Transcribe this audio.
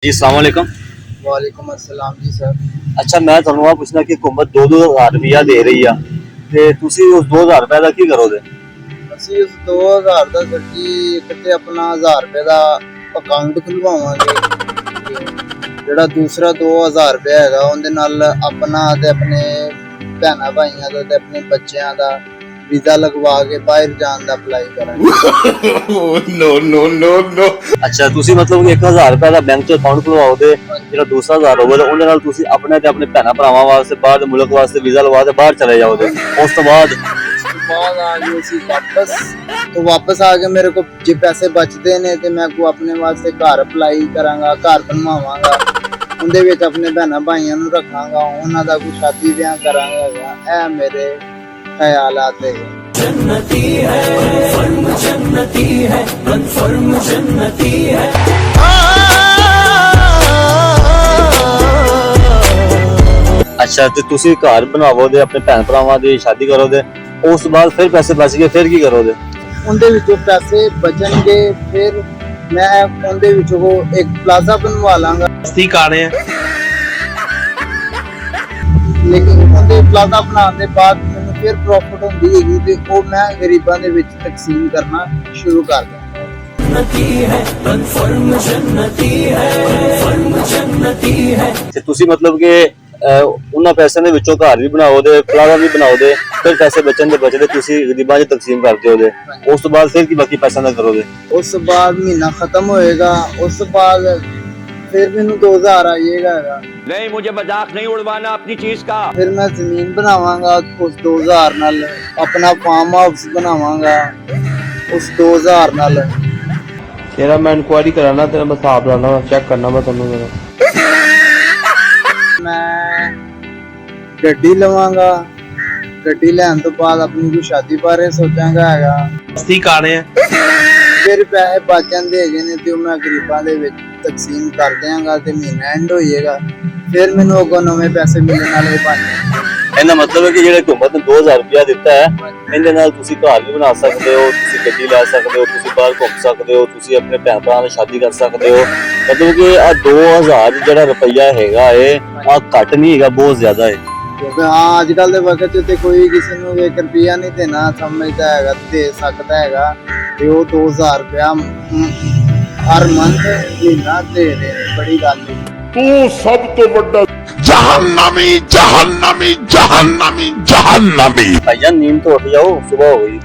जी अस्सलाम वालेकुम। वालेकुम अस्सलाम जी सर। अच्छा मैं ਤੁਹਾਨੂੰ ਆ ਪੁੱਛਣਾ ਕਿ हुकूमत 2-2000 ਰੁਪਇਆ ਦੇ ਰਹੀ ਆ ਤੇ ਤੁਸੀਂ ਉਸ 2000 ਰੁਪਏ ਦਾ ਕੀ ਕਰੋਗੇ? ਅਸੀਂ ਉਸ 2000 ਦਾ ਸਰ ਜੀ ਇੱਕ ਤੇ ਆਪਣਾ 1000 ਰੁਪਏ ਦਾ ਅਕਾਊਂਟ ਖੁਲਵਾਵਾਂਗੇ ਤੇ ਜਿਹੜਾ ਦੂਸਰਾ 2000 ਰੁਪਏ ਹੈਗਾ ਉਹਦੇ ਨਾਲ ਆਪਣਾ ਤੇ ਆਪਣੇ ਭੈਣਾਂ ਭਾਈਆਂ ਦਾ ਤੇ ਆਪਣੇ ਬੱਚਿਆਂ ਦਾ ਵੀਜ਼ਾ ਲਗਵਾ ਕੇ ਬਾਹਰ ਜਾਣ ਦਾ ਅਪਲਾਈ ਕਰਾਂਗੇ। नो। ਅੱਛਾ ਤੁਸੀਂ ਮਤਲਬ ਕਿ 1000 ਰੁਪਏ ਦਾ ਬੈਂਕ 'ਚ ਅਕਾਊਂਟ ਖੁਲਵਾਓਗੇ, ਜਿਹੜਾ ਦੂਸਰਾ 1000 ਹੋਵੇਗਾ ਉਹਦੇ ਨਾਲ ਤੁਸੀਂ ਆਪਣੇ ਤੇ ਆਪਣੇ ਭੈਣਾਂ ਭਰਾਵਾਂ ਵਾਸਤੇ ਬਾਹਰ ਦੇ ਮੁਲਕ ਵਾਸਤੇ ਵੀਜ਼ਾ ਲਗਵਾ ਕੇ ਬਾਹਰ ਚਲੇ ਜਾਓਗੇ। ਉਸ ਤੋਂ ਬਾਅਦ ਆ ਗਏ ਸੀ ਵਾਪਸ ਆ ਕੇ ਮੇਰੇ को ਜੇ ਪੈਸੇ ਬਚਦੇ ਨੇ ਤੇ ਮੈਂ ਕੋ ਆਪਣੇ ਵਾਸਤੇ ਘਰ ਅਪਲਾਈ ਕਰਾਂਗਾ, ਘਰ ਬਣਵਾਵਾਂਗਾ, ਉਹਦੇ ਵਿੱਚ ਆਪਣੇ ਭੈਣਾਂ ਭਾਈਆਂ ਨੂੰ ਰੱਖਾਂਗਾ, ਉਹਨਾਂ ਦਾ ਕੋਈ ਸ਼ਾਦੀ ਵਿਆਹ ਕਰਾਂਗਾ। ਇਹ ਮੇਰੇ ख्यालात है। जन्नती है कन्फर्म जन्नती है कन्फर्म जन्नती है। ਅੱਛਾ ਤੇ ਤੁਸੀਂ ਘਰ ਬਣਾਵੋਗੇ, ਆਪਣੇ ਭੈਣ ਭਰਾਵਾਂ ਦੀ ਸ਼ਾਦੀ ਕਰੋਗੇ, ਉਸ ਤੋਂ ਬਾਅਦ ਫਿਰ ਪੈਸੇ ਬਚ ਗਏ ਫਿਰ ਕੀ ਕਰੋਗੇ? ਉਹਦੇ ਵਿੱਚੋਂ ਪੈਸੇ ਬਚਣਗੇ ਫਿਰ ਮੈਂ ਉਹਦੇ ਵਿੱਚੋਂ ਇੱਕ ਪਲਾਜ਼ਾ ਬਣਵਾ ਲਾਂਗਾ। ठीक आ रहे हैं ਲੇਕਿਨ ਉਹਦੇ ਪਲਾਜ਼ਾ ਬਣਾਉਣ ਦੇ ਬਾਅਦ ਮੈਨੂੰ ਫਿਰ ਪ੍ਰੋਫਿਟ ਹੁੰਦੀ ਹੈਗੀ ਤੇ ਉਹ ਮੈਂ ਗਰੀਬਾਂ ਦੇ ਵਿੱਚ ਤਕਸੀਮ ਕਰਨਾ ਸ਼ੁਰੂ ਕਰ ਦਾਂਗਾ। जन्नती है कन्फर्म जन्नती है कन्फर्म जन्नती है। ਤੇ ਤੁਸੀਂ ਮਤਲਬ ਕਿ ਉਹਨਾਂ ਪੈਸਿਆਂ ਦੇ ਵਿੱਚੋਂ ਘਰ ਵੀ ਬਣਾਓਗੇ, ਪਲਾਜ਼ਾ ਵੀ ਬਣਾਓਗੇ, ਫਿਰ ਪੈਸੇ ਬਚਣ ਦੇ ਬਚਦੇ ਤੁਸੀਂ ਗਰੀਬਾਂ 'ਚ ਤਕਸੀਮ ਕਰ ਦਿਓਗੇ। ਉਸ ਤੋਂ ਬਾਅਦ ਫਿਰ ਕੀ ਬਾਕੀ ਪੈਸਿਆਂ ਦਾ ਕਰੋਗੇ? ਉਸ ਤੋਂ ਬਾਅਦ ਮਹੀਨਾ ਖਤਮ ਹੋਏਗਾ, ਉਸ ਤੋਂ ਬਾਅਦ फिर मैंने 2000 आइएगा। नहीं, मुझे मजाक नहीं उड़वाना अपनी चीज का। फिर मैं जमीन बनावांगा उस 2000 नाल, अपना फार्म हाउस बनावांगा उस 2000 नाल। तेरा मैं इंक्वायरी कराना, तेरा मैं हिसाब लाना, चेक करना मैं तेनू मेरा। मैं गड्डी लवांगा, गड्डी लैन तो बाद अपनी कोई शादी बारे सोचांगा हैगा। ठीक आ रहे हैं फिर पैसे बच जाते हैगे ने ते मैं गरीबां दे विच तकसीम कर देंगा ते महीना एंड होइएगा, फिर मैनू अगों नवे पैसे मिलने वाले बन जाएंगे। ਇਹਦਾ ਮਤਲਬ ਹੈ ਕਿ ਜਿਹੜੇ ਹੁਕੂਮਤ ਨੇ 2000 ਰੁਪਇਆ ਦਿੱਤਾ ਹੈ, ਇਹਦੇ ਨਾਲ ਤੁਸੀਂ ਘਰ ਵੀ ਬਣਾ ਸਕਦੇ ਹੋ, ਤੁਸੀਂ ਗੱਡੀ ਲੈ ਸਕਦੇ ਹੋ, ਤੁਸੀਂ ਬਾਹਰ ਘੁੰਮ ਸਕਦੇ ਹੋ, ਤੁਸੀਂ ਆਪਣੇ ਭੈਣ ਭਰਾ ਨਾਲ ਸ਼ਾਦੀ ਕਰ ਸਕਦੇ ਹੋ। ਮਤਲਬ ਕਿ ਆ 2000 ਜਿਹੜਾ ਰੁਪਈਆ ਹੈਗਾ ਇਹ ਆ ਘੱਟ ਨਹੀਂ ਹੈਗਾ, ਬਹੁਤ ਜ਼ਿਆਦਾ ਹੈ। क्योंकि हाँ अजकल के वक्त ते कोई किसी को 1 रुपया नहीं देना समझता है, दे सकता है ते वो 2000 रुपया हर मंथ महीना दे रहे, बड़ी गल है। तू सब तो बड़ा जहन्नमी जहन्नमी जहन्नमी जहन्नमी। भाईजान नींद तो उठ जाओ, सुबह हो गई।